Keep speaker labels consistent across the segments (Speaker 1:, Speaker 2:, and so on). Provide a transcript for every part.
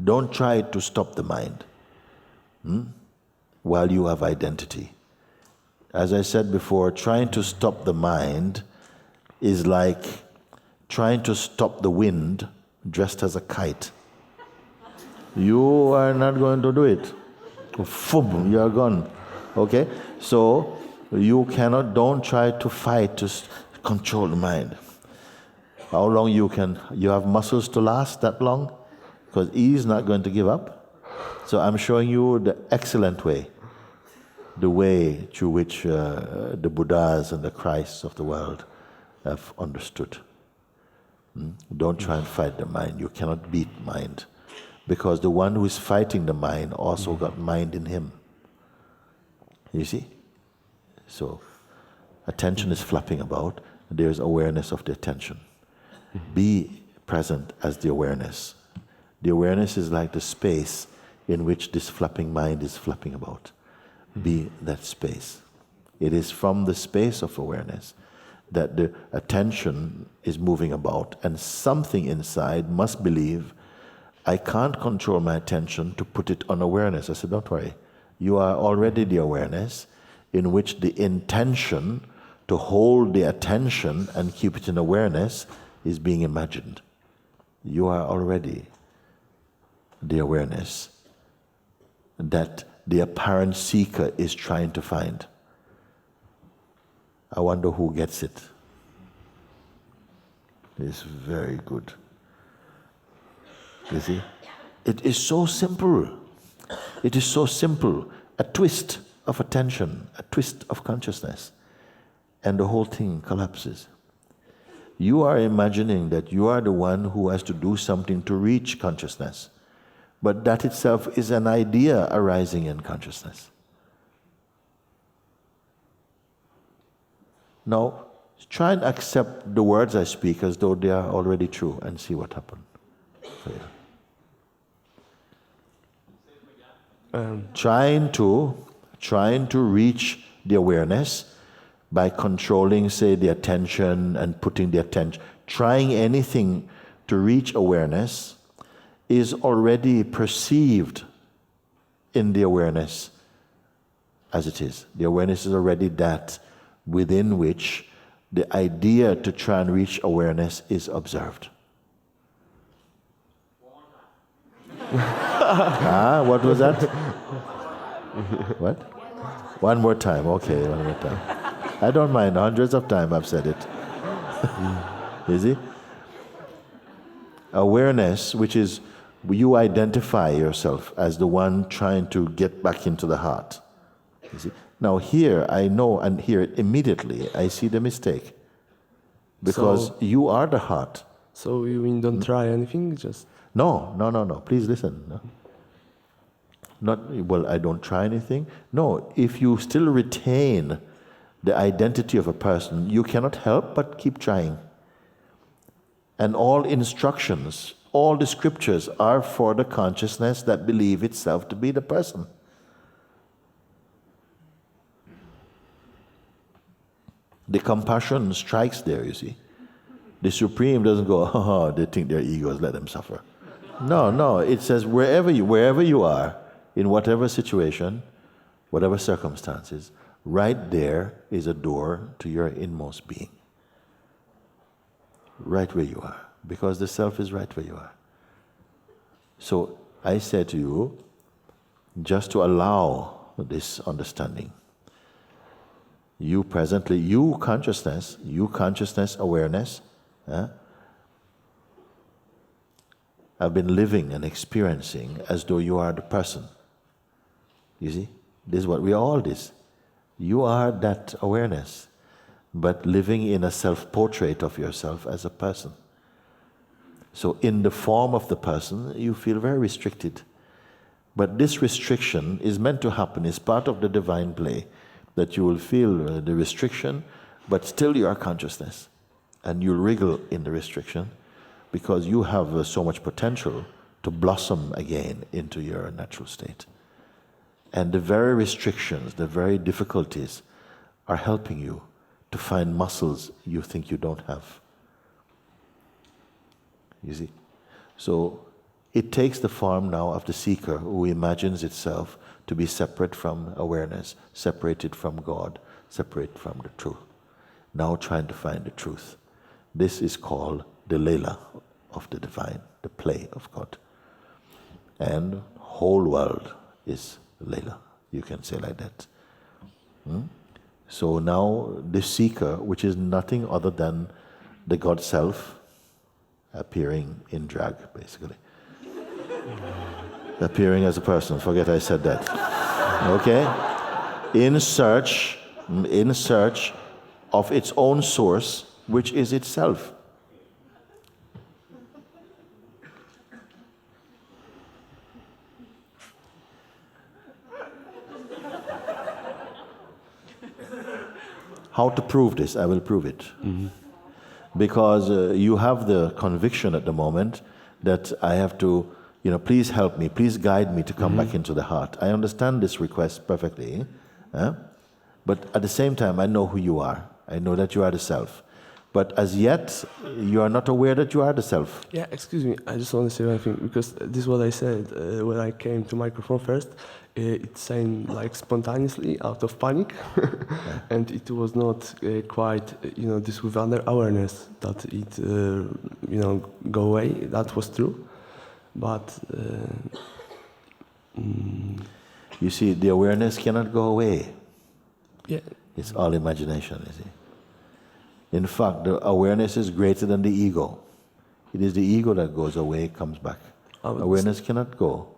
Speaker 1: Don't try to stop the mind while you have identity. As I said before, trying to stop the mind is like trying to stop the wind dressed as a kite. You are not going to do it. Boom, you are gone. Okay? So don't try to fight to control the mind. How long you have muscles to last that long? Because he is not going to give up. So I'm showing you the excellent way, the way through which the Buddhas and the Christs of the world have understood. Don't try and fight the mind. You cannot beat mind. Because the one who is fighting the mind also got mind in him. You see? So, attention is flapping about. There's awareness of the attention. Be present as the awareness. The awareness is like the space in which this flapping mind is flapping about. Be that space. It is from the space of awareness that the attention is moving about, and something inside must believe, I can't control my attention to put it on awareness. I said, don't worry. You are already the awareness in which the intention to hold the attention and keep it in awareness is being imagined. You are already the awareness that the apparent seeker is trying to find. I wonder who gets it. It's very good. You see? It is so simple. It is so simple. A twist of attention, a twist of consciousness, and the whole thing collapses. You are imagining that you are the one who has to do something to reach consciousness, but that itself is an idea arising in consciousness. Now, try and accept the words I speak as though they are already true and see what happens for you. Trying to reach the awareness by controlling, say, the attention and putting the attention. Trying anything to reach awareness is already perceived in the awareness as it is. The awareness is already that within which the idea to try and reach awareness is observed. What was that? What? One more time. Okay, one more time. I don't mind. Hundreds of times I've said it. You see? Awareness, which is you identify yourself as the one trying to get back into the heart. You see? Now here I know and here immediately I see the mistake. Because you are the heart.
Speaker 2: So you mean don't try anything? Just
Speaker 1: No. Please listen. No. Not, well, I don't try anything. No, if you still retain the identity of a person, you cannot help but keep trying. And all instructions, all the scriptures are for the consciousness that believe itself to be the person. The compassion strikes there, you see. The Supreme doesn't go, oh, they think they're egos, let them suffer. No, it says wherever you are, in whatever situation, whatever circumstances, right there is a door to your inmost being. Right where you are, because the self is right where you are. So I say to you, just to allow this understanding, you consciousness, awareness, have been living and experiencing as though you are the person. You see? This is what we are all this. You are that awareness, but living in a self-portrait of yourself as a person. So in the form of the person, you feel very restricted. But this restriction is meant to happen, is part of the divine play, that you will feel the restriction, but still you are consciousness. And you'll wriggle in the restriction because you have so much potential to blossom again into your natural state. And the very restrictions, the very difficulties are helping you to find muscles you think you don't have. You see? So It takes the form now of the seeker who imagines itself to be separate from awareness, separated from God, separate from the truth. Now trying to find the truth. This is called the Leela of the divine, the play of God. And whole world is Leela. You can say like that. So now the seeker, which is nothing other than the God self appearing in drag, basically. Appearing as a person, forget I said that. Okay? In search of its own source, which is itself. How to prove this? I will prove it. Because you have the conviction at the moment that I have to, please help me, please guide me to come back into the heart. I understand this request perfectly, but at the same time I know who you are. I know that you are the self. But as yet, you are not aware that you are the self.
Speaker 2: Yeah, excuse me, I just want to say one thing, because this is what I said when I came to microphone first. It sang like spontaneously out of panic, and it was not quite, this with under awareness that it, go away. That was true, but
Speaker 1: you see, the awareness cannot go away.
Speaker 2: Yeah,
Speaker 1: it's all imagination. You see, in fact, the awareness is greater than the ego. It is the ego that goes away, comes back. Awareness cannot go.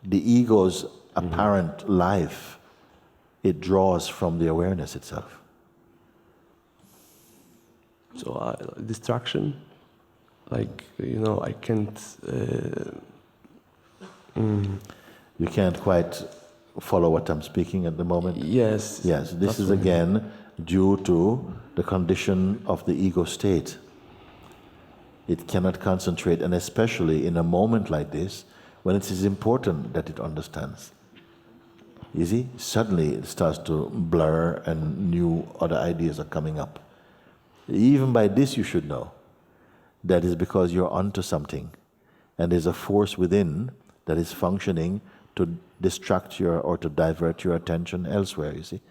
Speaker 1: The ego's apparent life, it draws from the awareness itself.
Speaker 2: So distraction, like, I can't...
Speaker 1: You can't quite follow what I'm speaking at the moment?
Speaker 2: Yes.
Speaker 1: Yes, this is again due to the condition of the ego state. It cannot concentrate, and especially in a moment like this, when it is important that it understands. You see, suddenly it starts to blur and new other ideas are coming up. Even by this you should know that is because you're onto something, and there's a force within that is functioning to distract or to divert your attention elsewhere, you see.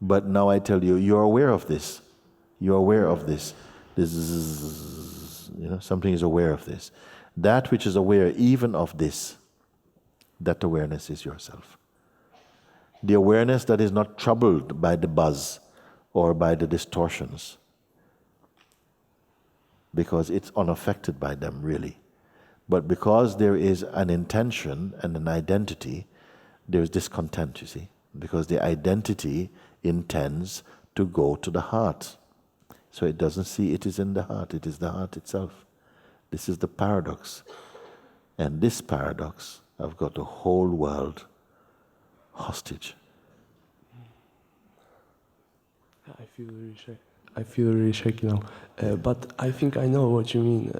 Speaker 1: But now I tell you, you're aware of this. You're aware of this. This is, something is aware of this. That which is aware even of this, that awareness is yourself. The awareness that is not troubled by the buzz or by the distortions, because it's unaffected by them really. But because there is an intention and an identity, there's discontent, you see. Because the identity intends to go to the heart. So it doesn't see it is in the heart, it is the heart itself. This is the paradox. And this paradox, I've got the whole world hostage.
Speaker 2: I feel really shaky now. But I think I know what you mean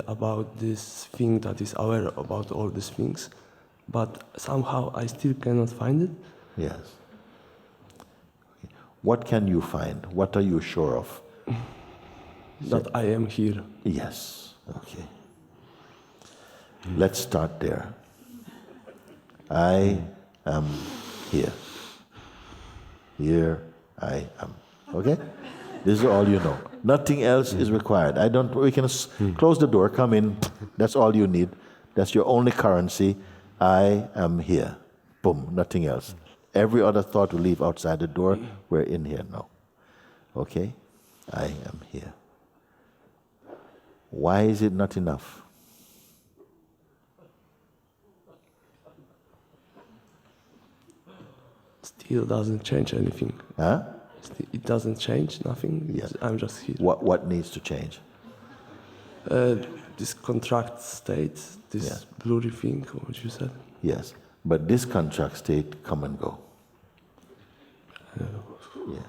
Speaker 2: about this thing that is aware about all these things. But somehow I still cannot find it.
Speaker 1: Yes. Okay. What can you find? What are you sure of?
Speaker 2: That I am here.
Speaker 1: Yes. Okay. Let's start there. I am here. Here I am. Okay? This is all you know. Nothing else is required. We can close the door, come in. That's all you need. That's your only currency. I am here. Boom, nothing else. Every other thought will leave outside the door. We're in here now. Okay? I am here. Why is it not enough?
Speaker 2: Still doesn't change anything.
Speaker 1: Huh?
Speaker 2: It doesn't change nothing.
Speaker 1: Yes.
Speaker 2: I'm just here.
Speaker 1: What needs to change?
Speaker 2: This contract state, this blurry thing, what you said.
Speaker 1: Yes, but this contract state come and go. Yeah.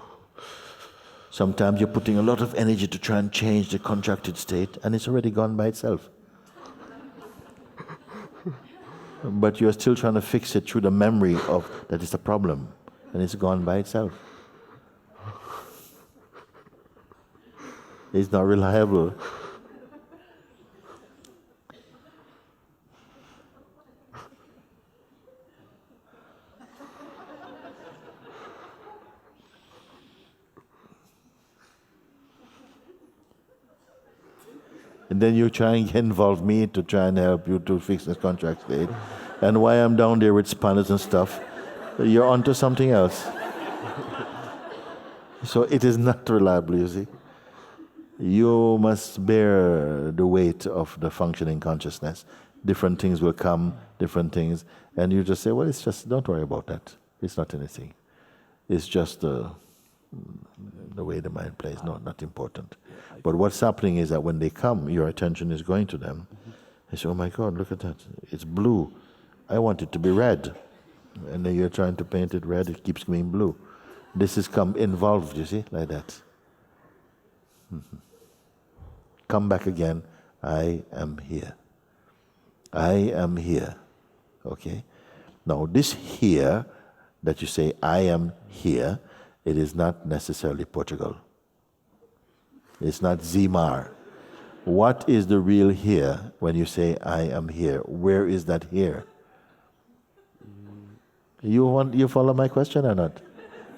Speaker 1: Sometimes you're putting a lot of energy to try and change the contracted state, and it's already gone by itself. But you're still trying to fix it through the memory of that is the problem, and it's gone by itself. It's not reliable. And then you try and involve me to try and help you to fix this contract state. And while I'm down there with spanners and stuff, you're onto something else. So it is not reliable, you see. You must bear the weight of the functioning consciousness. Different things will come, different things. And you just say, well, it's just, don't worry about that. It's not anything. It's just the way the mind plays, not important. But what's happening is that when they come, your attention is going to them. You say, oh my God, look at that. It's blue. I want it to be red. And then you're trying to paint it red, it keeps being blue. This is involved, you see, like that. Mm-hmm. Come back again. I am here. I am here. Okay? Now, this here, that you say, I am here, it is not necessarily Portugal. It's not Zmar. What is the real here when you say, I am here? Where is that here? You follow my question or not?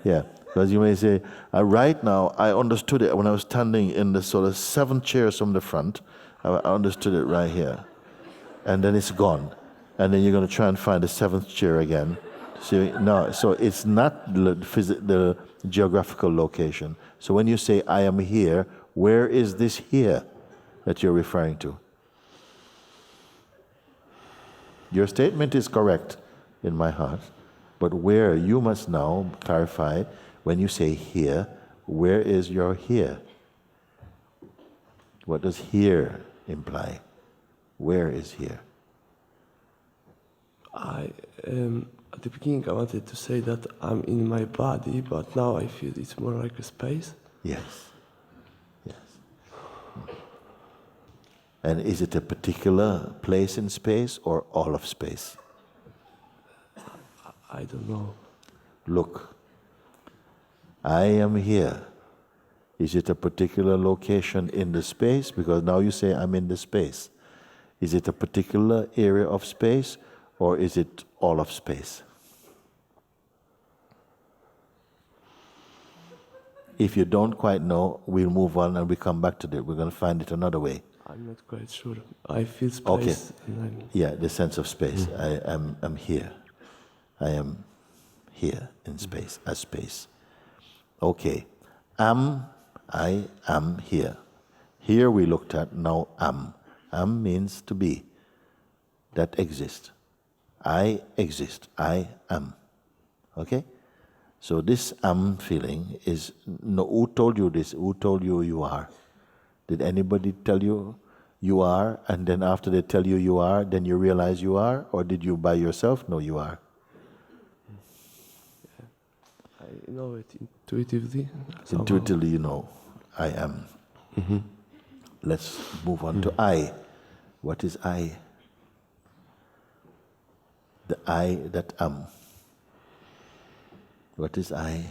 Speaker 1: Yeah. Because you may say, right now, I understood it when I was standing in the sort of 7 chairs from the front. I understood it right here. And then it's gone. And then you're going to try and find the 7th chair again. So it's not the geographical location. So when you say, I am here, where is this here that you're referring to? Your statement is correct in my heart, but where you must now clarify, when you say here, where is your here? What does here imply? Where is here?
Speaker 2: At the beginning I wanted to say that I'm in my body, but now I feel it's more like a space.
Speaker 1: Yes. Yes. And is it a particular place in space or all of space?
Speaker 2: I don't know.
Speaker 1: Look, I am here. Is it a particular location in the space? Because now you say I'm in the space. Is it a particular area of space or is it all of space? If you don't quite know, we'll move on and we come back to it. We're going to find it another way.
Speaker 2: I'm not quite sure. I feel space.
Speaker 1: Okay.
Speaker 2: And
Speaker 1: Yeah, the sense of space. I'm here. I am here in space, as space. Okay. I am here. Here we looked at, now am. Am means to be. That exists. I exist. I am. Okay? So this am feeling is, no, who told you this? Who told you you are? Did anybody tell you you are, and then after they tell you you are, then you realize you are? Or did you by yourself know you are?
Speaker 2: I know it intuitively. Somehow.
Speaker 1: Intuitively you know, I am. Mm-hmm. Let's move on to I. What is I? The I that am. What is I?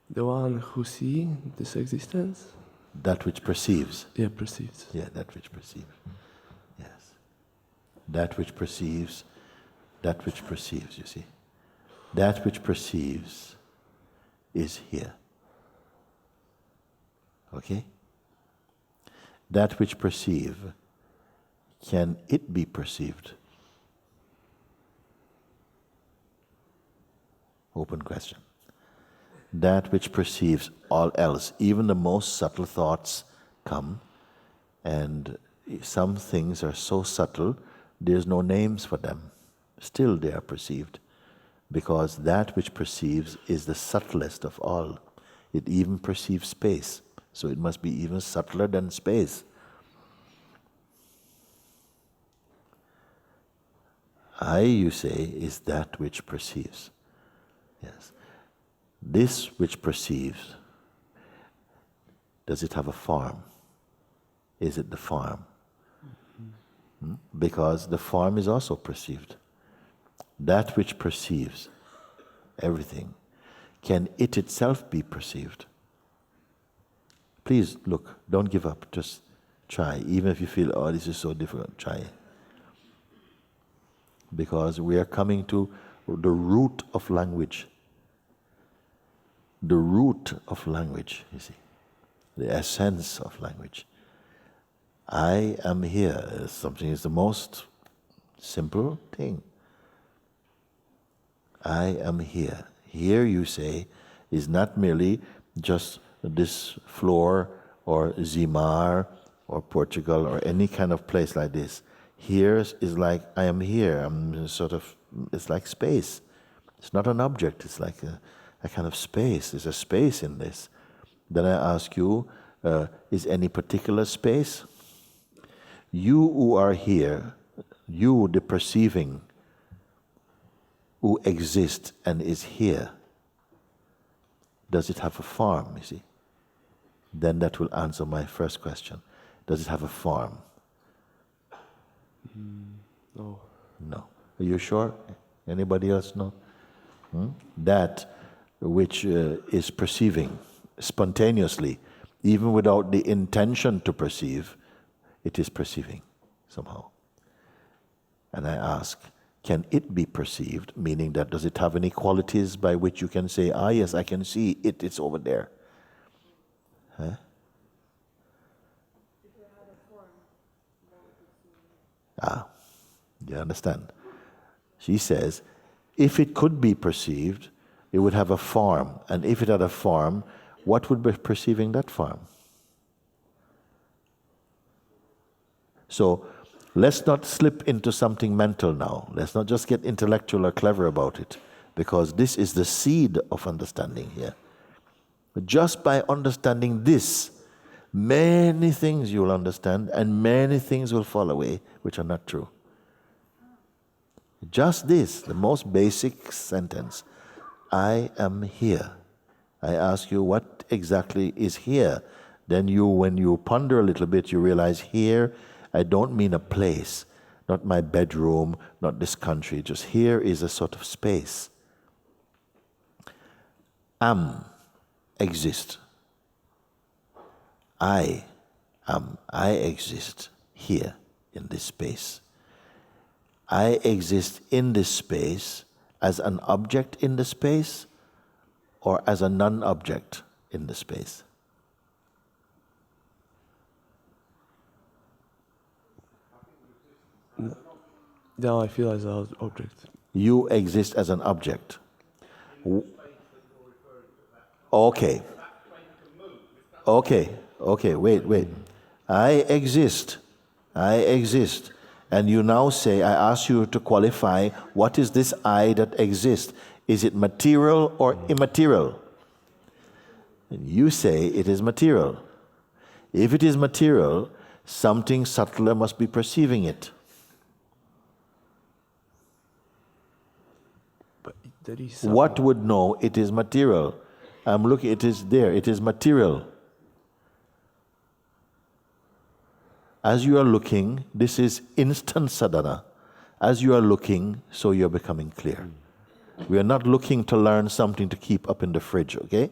Speaker 2: The one who sees this existence?
Speaker 1: That which perceives.
Speaker 2: Yeah, perceives.
Speaker 1: Yeah, that which perceives. Yes. That which perceives, you see. That which perceives is here. Okay? That which perceive, can it be perceived? Open question. That which perceives all else, even the most subtle thoughts come, and some things are so subtle, there's no names for them. Still they are perceived, because that which perceives is the subtlest of all. It even perceives space, so it must be even subtler than space. I, you say, is that which perceives. Yes. This which perceives, does it have a form? Is it the form? Mm-hmm. Because the form is also perceived. That which perceives everything, can it itself be perceived? Please look, don't give up, just try. Even if you feel, oh, this is so difficult, try. Because we are coming to the root of language. the root of language, you see, the essence of language. I am here is something is the most simple thing. I am here. Here, you say, is not merely just this floor or Zmar or Portugal or any kind of place like this. Here is like, I am here. I'm sort of, it's like space. It's not an object. It's like a kind of space. There's a space in this. Then I ask you, is any particular space? You who are here, you, the perceiving, who exists and is here, does it have a form, you see? Then that will answer my first question. Does it have a form?
Speaker 2: No.
Speaker 1: No. Are you sure? Anybody else know? That which is perceiving spontaneously, even without the intention to perceive, it is perceiving somehow. And I ask, can it be perceived? Meaning that, does it have any qualities by which you can say, ah yes, I can see it, it's over there. Huh? Ah, you understand? She says, if it could be perceived, it would have a form. And if it had a form, what would be perceiving that form? So, let's not slip into something mental now. Let's not just get intellectual or clever about it, because this is the seed of understanding here. But just by understanding this, many things you'll understand and many things will fall away which are not true. Just this, the most basic sentence, I am here. I ask you, what exactly is here? Then you, when you ponder a little bit, you realize here, I don't mean a place, not my bedroom, not this country, just here is a sort of space. Am, exist. I am, I exist here in this space. I exist in this space as an object in the space or as a non-object in the space.
Speaker 2: Now I feel as an object.
Speaker 1: You exist as an object. Okay. Okay, wait. I exist. And you now say, I ask you to qualify, what is this I that exists? Is it material or immaterial? And you say it is material. If it is material, something subtler must be perceiving it.
Speaker 2: But there is something.
Speaker 1: What would know it is material? I'm looking, it is there, it is material. As you are looking, this is instant sadhana. As you are looking, so you're becoming clear. We are not looking to learn something to keep up in the fridge, okay?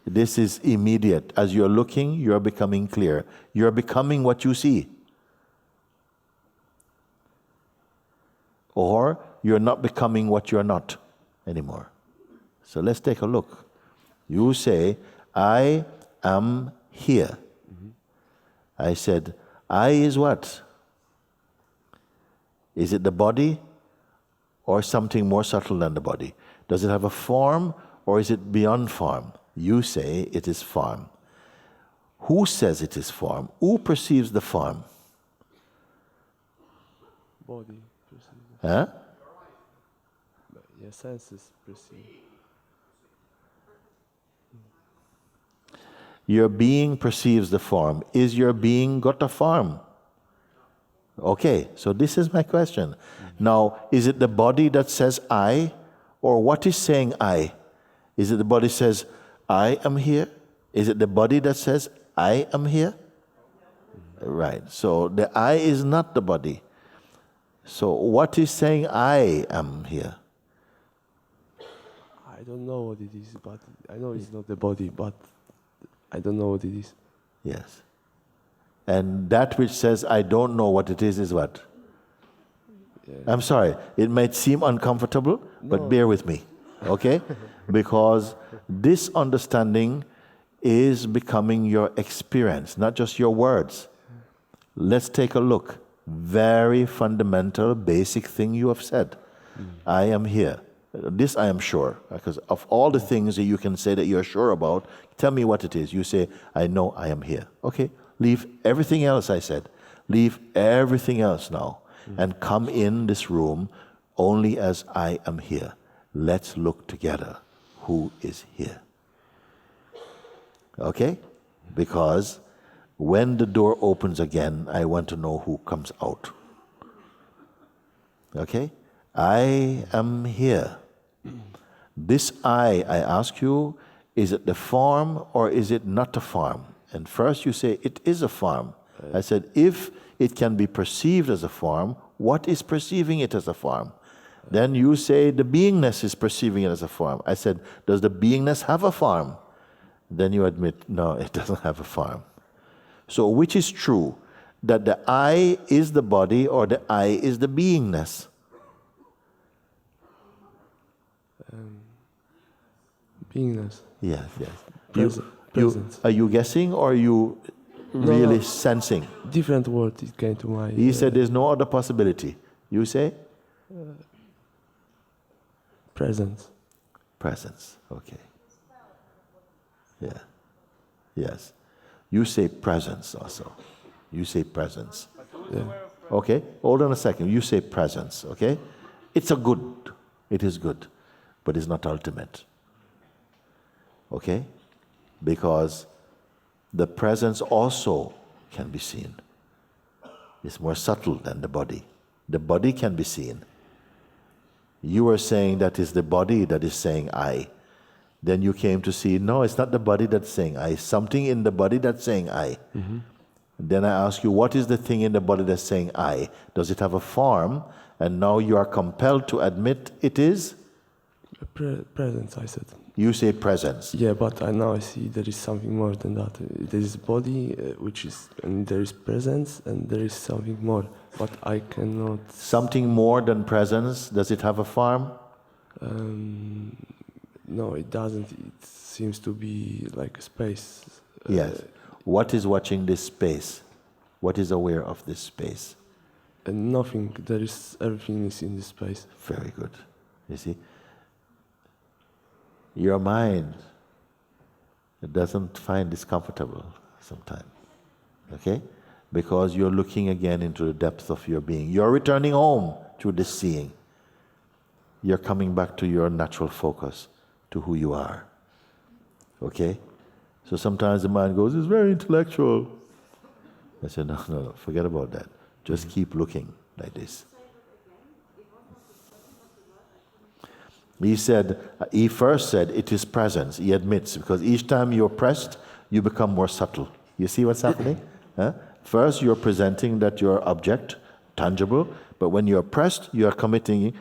Speaker 1: This is immediate. As you're looking, you're becoming clear. You're becoming what you see. Or you're not becoming what you're not anymore. So let's take a look. You say, I am here. I said, I is what? Is it the body or something more subtle than the body? Does it have a form or is it beyond form? You say it is form. Who says it is form? Who perceives the form?
Speaker 2: Body perceives.
Speaker 1: Huh?
Speaker 2: Your senses perceive.
Speaker 1: Your being perceives the form. Is your being got a form? Okay, so this is my question. Now, is it the body that says I, or what is saying I? Is it the body says, I am here? Is it the body that says, I am here? Right, so the I is not the body. So what is saying I am here?
Speaker 2: I don't know what it is, but I know it's not the body, but I don't know what it is.
Speaker 1: Yes. And that which says, I don't know what it is what?
Speaker 2: Yeah.
Speaker 1: I'm sorry, it might seem uncomfortable, but
Speaker 2: No.
Speaker 1: bear with me. okay? Because this understanding is becoming your experience, not just your words. Let's take a look. Very fundamental, basic thing you have said. I am here. This I am sure, because of all the things that you can say that you're sure about, tell me what it is. You say, I know I am here. Okay, leave everything else I said. Leave everything else now and come in this room only as I am here. Let's look together. Who is here? Okay? Because when the door opens again, I want to know who comes out. Okay? I am here. This I ask you, is it the form or is it not a form? And first you say, it is a form. I said, if it can be perceived as a form, what is perceiving it as a form? Then you say, the beingness is perceiving it as a form. I said, does the beingness have a form? Then you admit, no, it doesn't have a form. So which is true? That the I is the body or the I is the beingness?
Speaker 2: Beingness.
Speaker 1: Yes, yes.
Speaker 2: Presence.
Speaker 1: Are you guessing or are you really sensing?
Speaker 2: Different word it came to my...
Speaker 1: He said there's no other possibility. You say?
Speaker 2: Presence.
Speaker 1: Presence, okay. Yeah. Yes. You say presence also. You say presence.
Speaker 2: Yeah.
Speaker 1: Okay, hold on a second. You say presence, okay? It's a good. It is good. But it's not ultimate. Okay? Because the presence also can be seen. It's more subtle than the body. The body can be seen. You were saying that it's the body that is saying I. Then you came to see, no, it's not the body that's saying I. Something in the body that's saying I. Mm-hmm. Then I ask you, what is the thing in the body that's saying I? Does it have a form? And now you are compelled to admit it is?
Speaker 2: Presence, I said.
Speaker 1: You say presence.
Speaker 2: Yeah, but now I see there is something more than that. There is body, which is, and there is presence, and there is something more. But I cannot...
Speaker 1: Something more than presence, does it have a form?
Speaker 2: No, it doesn't. It seems to be like a space.
Speaker 1: Yes. What is watching this space? What is aware of this space?
Speaker 2: And nothing. There is everything is in this space.
Speaker 1: Very good. You see? Your mind, it doesn't find this comfortable sometimes. Okay? Because you're looking again into the depths of your being. You're returning home through this seeing. You're coming back to your natural focus, to who you are. Okay? So sometimes the mind goes, it's very intellectual. I said, no, forget about that. Just keep looking like this. He first said, it is presence. He admits, because each time you're pressed, you become more subtle. You see what's happening? Huh? First, you're presenting that you're object, tangible, but when you're pressed, you're admitting,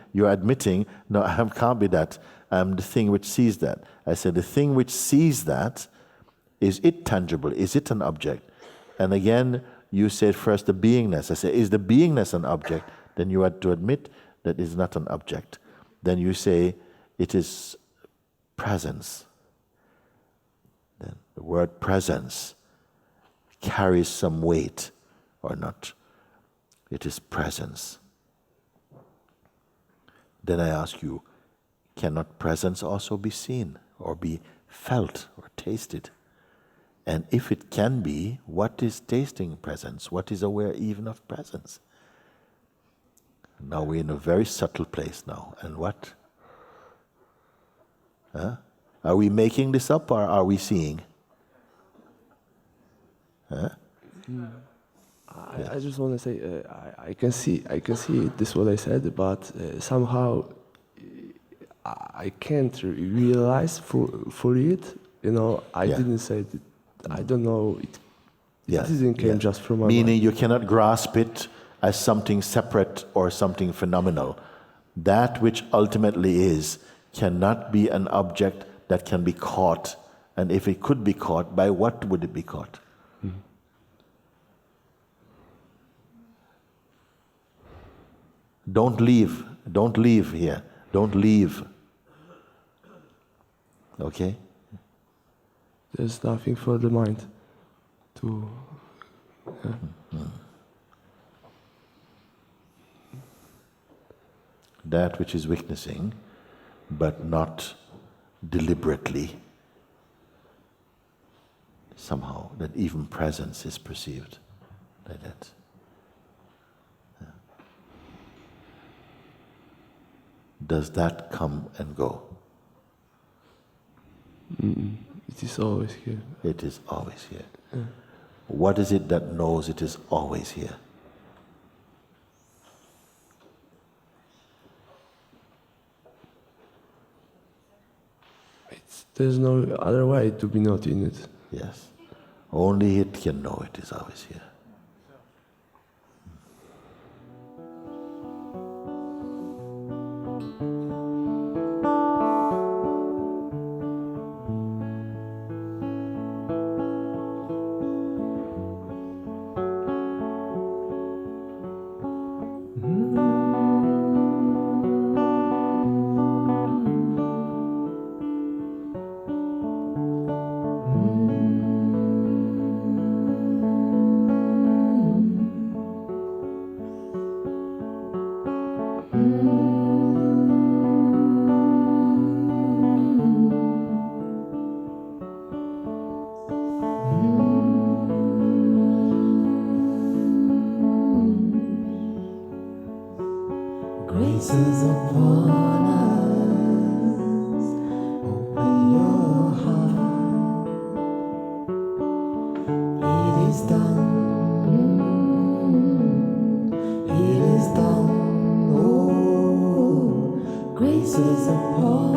Speaker 1: no, I can't be that. I'm the thing which sees that. I said, the thing which sees that, is it tangible? Is it an object? And again, you said first the beingness. I said, is the beingness an object? Then you had to admit that it's not an object. Then you say, it is presence. Then the word presence carries some weight or not. It is presence. Then I ask you, cannot presence also be seen or be felt or tasted? And if it can be, what is tasting presence? What is aware even of presence? Now we're in a very subtle place now. And what? Huh? Are we making this up or are we seeing? Huh?
Speaker 2: I just want to say I can see this what I said, but somehow I can't realize for it. You know, I didn't say it. I don't know. It didn't come just from my
Speaker 1: Meaning
Speaker 2: mind.
Speaker 1: you cannot grasp it as something separate or something phenomenal. That which ultimately is cannot be an object that can be caught. And if it could be caught, by what would it be caught?
Speaker 2: Mm-hmm.
Speaker 1: Don't leave here. Don't leave. Okay?
Speaker 2: There's nothing for the mind to...
Speaker 1: That which is witnessing, but not deliberately, somehow, that even presence is perceived like that. Yeah. Does that come and go?
Speaker 2: It is always here.
Speaker 1: It is always here. What is it that knows it is always here?
Speaker 2: There's no other way to be not in it.
Speaker 1: Yes. Only it can know it is always here.
Speaker 3: Grace is upon us, open your heart. It is done, it is done, oh, grace is upon